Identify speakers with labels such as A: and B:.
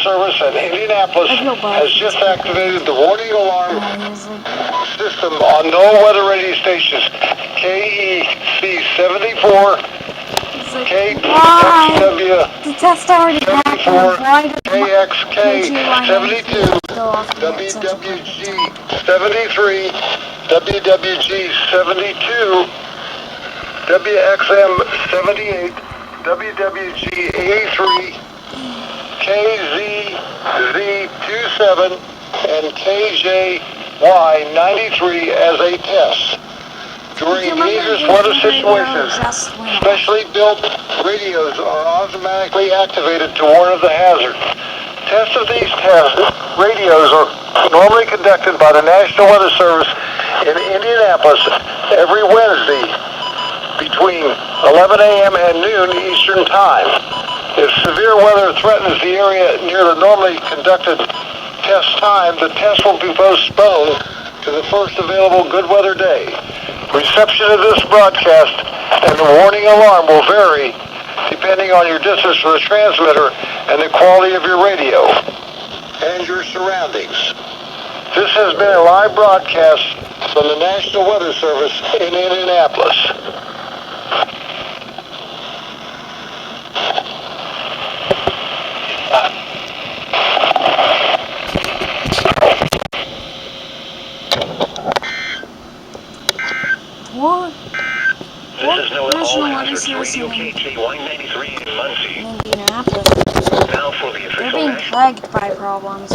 A: Service in Indianapolis has just activated the warning alarm system on no weather radio stations KEC74, KXW
B: the test already happened. Why does
A: KXK72, WWG73, WWG72, WXM78, WWG83, KZZ27, and KJY93 as a test. During dangerous weather situations, specially built radios are automatically activated to warn of the hazard. Tests of these radios are normally conducted by the National Weather Service in Indianapolis every Wednesday between 11 a.m. and noon Eastern Time. If severe weather threatens the area near the normally conducted test time, the test will be postponed to the first available good weather day. Reception of this broadcast and the warning alarm will vary depending on your distance from the transmitter and the quality of your radio and your surroundings. This has been a live broadcast from the National Weather Service in Indianapolis.
B: What?
C: This is Noah All Hazards Radio KJY93 in Muncie.
B: Indianapolis.
C: Now for the
B: They're
C: official
B: being plagued by problems.